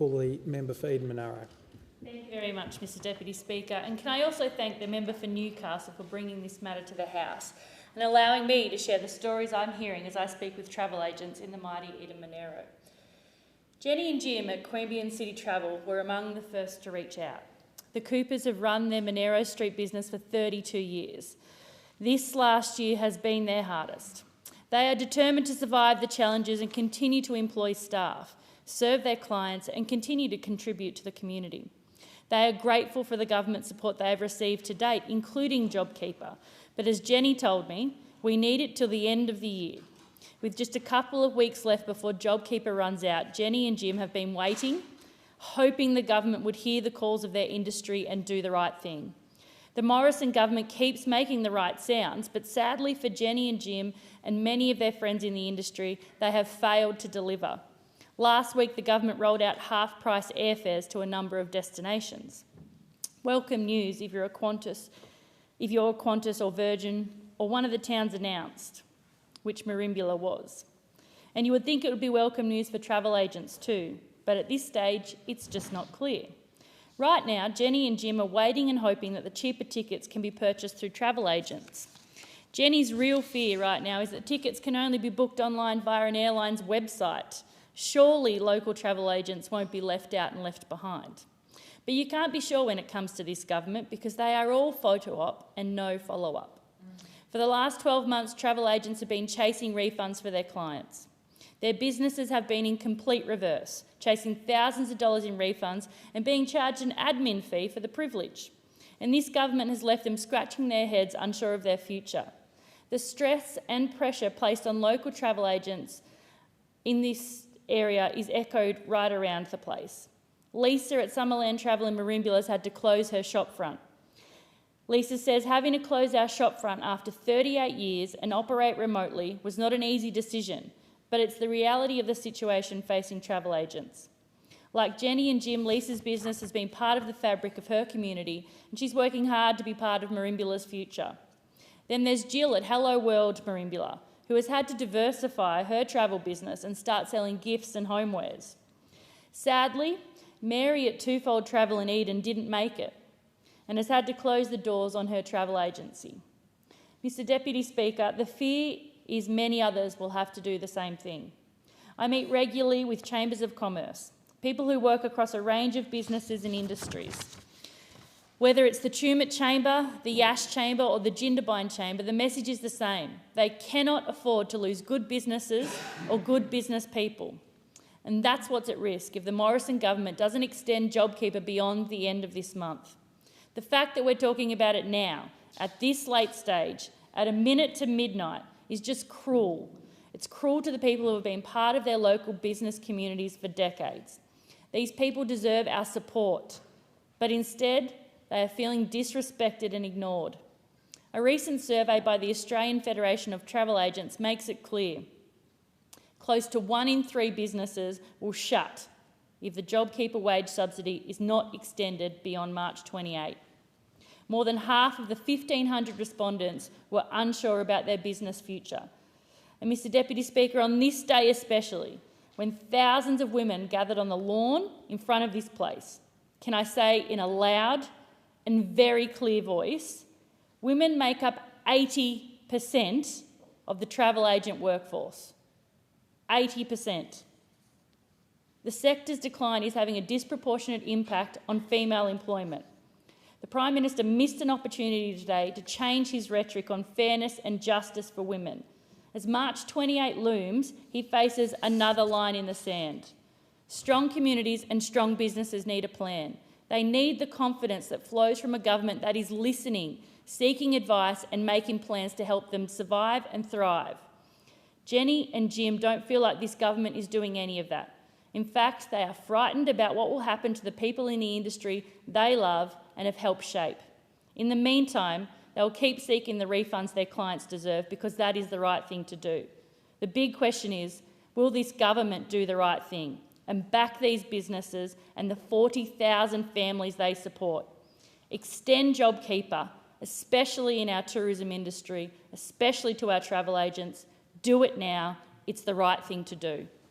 Call the member for Eden Monaro. Thank you very much, Mr Deputy Speaker. And can I also thank the member for Newcastle for bringing this matter to the House and allowing me to share the stories I'm hearing as I speak with travel agents in the mighty Eden Monaro. Jenny and Jim at Queanbeyan City Travel were among the first to reach out. The Coopers have run their Monaro Street business for 32 years. This last year has been their hardest. They are determined to survive the challenges and continue to employ staff, serve their clients and continue to contribute to the community. They are grateful for the government support they have received to date, including JobKeeper. But as Jenny told me, we need it till the end of the year. With just a couple of weeks left before JobKeeper runs out, Jenny and Jim have been waiting, hoping the government would hear the calls of their industry and do the right thing. The Morrison government keeps making the right sounds, but sadly for Jenny and Jim and many of their friends in the industry, they have failed to deliver. Last week, the government rolled out half-price airfares to a number of destinations. Welcome news if you're a Qantas or Virgin or one of the towns announced, which Merimbula was. And you would think it would be welcome news for travel agents too, but at this stage, it's just not clear. Right now, Jenny and Jim are waiting and hoping that the cheaper tickets can be purchased through travel agents. Jenny's real fear right now is that tickets can only be booked online via an airline's website. Surely local travel agents won't be left out and left behind. But you can't be sure when it comes to this government because they are all photo op and no follow-up. For the last 12 months, travel agents have been chasing refunds for their clients. Their businesses have been in complete reverse, chasing thousands of dollars in refunds and being charged an admin fee for the privilege. And this government has left them scratching their heads, unsure of their future. The stress and pressure placed on local travel agents in this area is echoed right around the place. Lisa at Summerland Travel in Merimbula has had to close her shopfront. Lisa says having to close our shopfront after 38 years and operate remotely was not an easy decision, but it's the reality of the situation facing travel agents. Like Jenny and Jim, Lisa's business has been part of the fabric of her community and she's working hard to be part of Merimbula's future. Then there's Jill at Hello World Merimbula, who has had to diversify her travel business and start selling gifts and homewares. Sadly, Mary at Twofold Travel in Eden didn't make it and has had to close the doors on her travel agency. Mr Deputy Speaker, the fear is many others will have to do the same thing. I meet regularly with chambers of commerce, people who work across a range of businesses and industries. Whether it's the Tumut Chamber, the Yash Chamber or the Jindabyne Chamber, the message is the same. They cannot afford to lose good businesses or good business people. And that's what's at risk if the Morrison government doesn't extend JobKeeper beyond the end of this month. The fact that we're talking about it now, at this late stage, at a minute to midnight, is just cruel. It's cruel to the people who have been part of their local business communities for decades. These people deserve our support, but instead, they are feeling disrespected and ignored. A recent survey by the Australian Federation of Travel Agents makes it clear. Close to 1 in 3 businesses will shut if the JobKeeper wage subsidy is not extended beyond March 28. More than half of the 1,500 respondents were unsure about their business future. And Mr Deputy Speaker, on this day especially, when thousands of women gathered on the lawn in front of this place, can I say in a loud and very clear voice, women make up 80% of the travel agent workforce. 80%. The sector's decline is having a disproportionate impact on female employment. The Prime Minister missed an opportunity today to change his rhetoric on fairness and justice for women. As March 28 looms, he faces another line in the sand. Strong communities and strong businesses need a plan. They need the confidence that flows from a government that is listening, seeking advice and making plans to help them survive and thrive. Jenny and Jim don't feel like this government is doing any of that. In fact, they are frightened about what will happen to the people in the industry they love and have helped shape. In the meantime, they will keep seeking the refunds their clients deserve because that is the right thing to do. The big question is, will this government do the right thing and back these businesses and the 40,000 families they support? Extend JobKeeper, especially in our tourism industry, especially to our travel agents. Do it now. It's the right thing to do.